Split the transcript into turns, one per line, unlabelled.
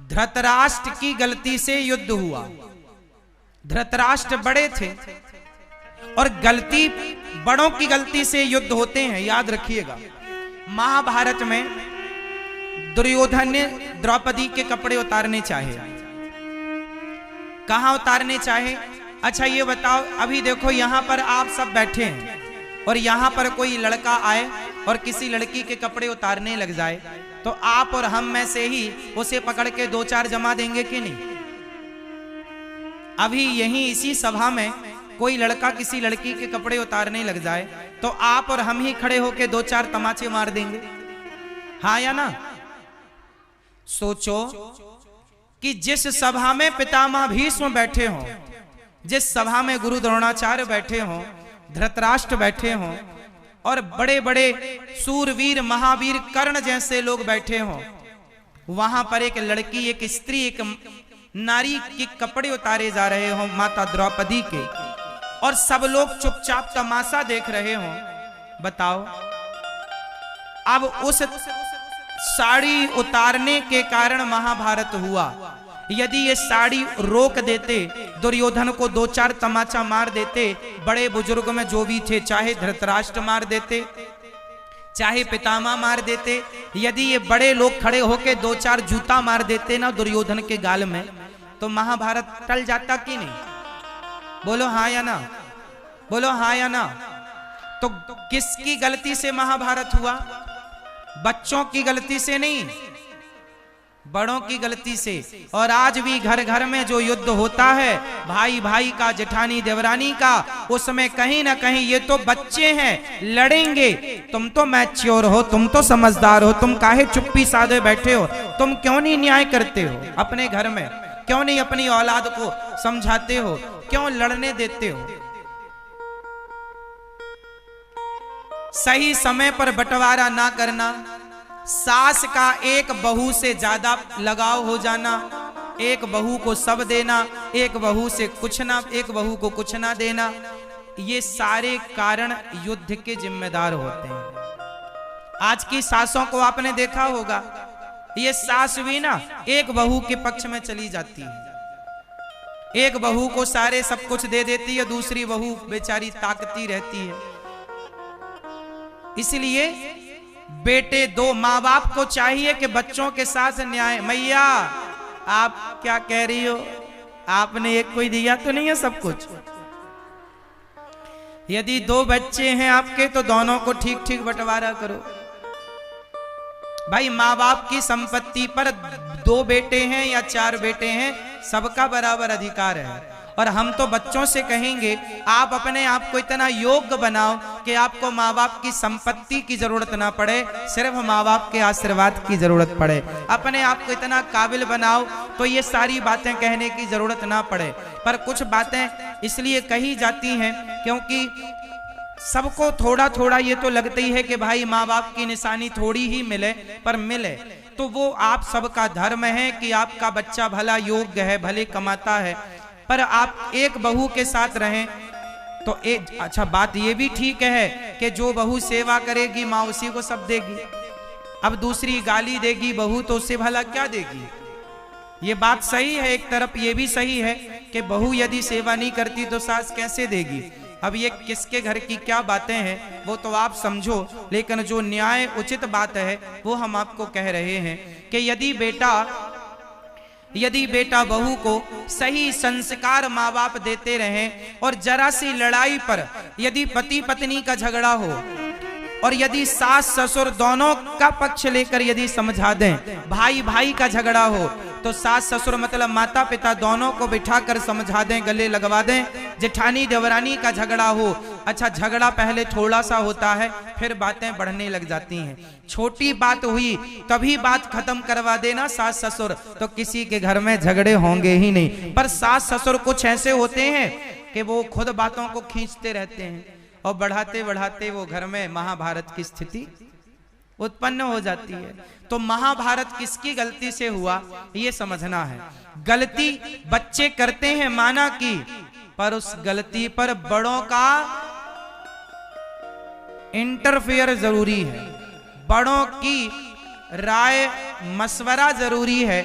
धृतराष्ट्र की गलती से युद्ध हुआ। धृतराष्ट्र बड़े थे और गलती, बड़ों की गलती से युद्ध होते हैं, याद रखिएगा। महाभारत में दुर्योधन ने द्रौपदी के कपड़े उतारने चाहे। कहां उतारने चाहे? अच्छा ये बताओ, अभी देखो यहां पर आप सब बैठे हैं और यहां पर कोई लड़का आए और किसी लड़की के कपड़े उतारने लग जाए, तो आप और हम में से ही उसे पकड़ के दो चार जमा देंगे कि नहीं? अभी यहीं इसी सभा में कोई लड़का किसी लड़की के कपड़े उतारने लग जाए तो आप और हम ही खड़े होके दो चार तमाचे मार देंगे, हाँ या ना? सोचो कि जिस सभा में पितामह भीष्म बैठे हों, जिस सभा में गुरु द्रोणाचार्य बैठे हों, धृतराष्ट्र बैठे हों और बड़े बड़े सूरवीर महावीर कर्ण जैसे लोग बैठे हों, वहां पर एक लड़की, एक स्त्री, एक नारी के कपड़े उतारे जा रहे हों माता द्रौपदी के, और सब लोग चुपचाप तमाशा देख रहे हों। बताओ, अब उस साड़ी उतारने के कारण महाभारत हुआ। यदि ये साड़ी रोक देते, दुर्योधन को दो चार तमाचा मार देते, बड़े बुजुर्ग में जो भी थे, चाहे धृतराष्ट्र मार देते, चाहे पितामह मार देते, यदि ये बड़े लोग खड़े होके दो चार जूता मार देते ना दुर्योधन के गाल में, तो महाभारत टल जाता कि नहीं? बोलो हाँ या ना, बोलो हाँ या ना। तो किसकी गलती से महाभारत हुआ? बच्चों की गलती से नहीं, बड़ों की गलती से। और आज भी घर घर में जो युद्ध होता है भाई भाई का, जेठानी देवरानी का, उसमें कहीं ना कहीं ये तो बच्चे हैं, लड़ेंगे। तुम तो मैच्योर हो, तुम तो समझदार हो, तुम काहे चुप्पी साधे बैठे हो? तुम क्यों नहीं न्याय करते हो अपने घर में? क्यों नहीं अपनी औलाद को समझाते हो? क्यों लड़ने देते हो? सही समय पर बंटवारा ना करना, सास का एक बहू से ज्यादा लगाव हो जाना, एक बहू को सब देना, एक बहू से कुछ ना, एक बहू को कुछ ना देना, ये सारे कारण युद्ध के जिम्मेदार होते हैं। आज की सासों को आपने देखा होगा, ये सास भी ना एक बहू के पक्ष में चली जाती है, एक बहू को सारे सब कुछ दे देती है, दूसरी बहू बेचारी ताकती रहती है। इसलिए बेटे, दो माँ बाप को चाहिए कि बच्चों के साथ न्याय। मैया आप क्या कह रही हो? आपने एक कोई दिया तो नहीं है सब कुछ? यदि दो बच्चे हैं आपके तो दोनों को ठीक ठीक बंटवारा करो। भाई माँ बाप की संपत्ति पर दो बेटे हैं या चार बेटे हैं, सबका बराबर अधिकार है। और हम तो बच्चों से कहेंगे आप अपने आप को इतना योग्य बनाओ कि आपको माँ बाप की संपत्ति की जरूरत ना पड़े, सिर्फ माँ बाप के आशीर्वाद की जरूरत पड़े। अपने आप को इतना काबिल बनाओ तो ये सारी बातें कहने की जरूरत ना पड़े। पर कुछ बातें इसलिए कही जाती हैं क्योंकि सबको थोड़ा थोड़ा ये तो लगता ही है कि भाई माँ बाप की निशानी थोड़ी ही मिले, पर मिले तो वो आप सबका धर्म है कि आपका बच्चा भला योग्य है, भले कमाता है। पर आप एक बहू के साथ रहें तो एक अच्छा बात ये भी ठीक है कि जो बहू सेवा करेगी माँ उसी को सब देगी। अब दूसरी गाली देगी बहू तो उससे भला क्या देगी? ये बात सही है, एक तरफ ये भी सही है कि बहू यदि सेवा नहीं करती तो सास कैसे देगी। अब ये किसके घर की क्या बातें हैं वो तो आप समझो, लेकिन जो न्याय उचित बात है वो हम आपको कह रहे हैं कि यदि बेटा बहू को सही संस्कार माँ बाप देते रहें और जरा सी लड़ाई पर यदि पति पत्नी का झगड़ा हो और यदि सास ससुर दोनों का पक्ष लेकर यदि समझा दें, भाई भाई का झगड़ा हो तो सास ससुर मतलब माता पिता दोनों को बिठाकर समझा दें, गले लगवा दें। जेठानी देवरानी का झगड़ा हो, अच्छा झगड़ा पहले थोड़ा सा होता है फिर बातें बढ़ने लग जाती हैं, छोटी बात हुई तभी बात खत्म करवा देना सास ससुर, तो किसी के घर में झगड़े होंगे ही नहीं। पर सास ससुर कुछ ऐसे होते हैं कि वो खुद बातों को खींचते रहते हैं और बढ़ाते बढ़ाते वो घर में महाभारत की स्थिति उत्पन्न हो जाती है। तो महाभारत किसकी गलती से हुआ ये समझना है। गलती बच्चे करते हैं माना की, पर उस गलती पर बड़ों का इंटरफेयर जरूरी है, बड़ों की राय मशवरा जरूरी है।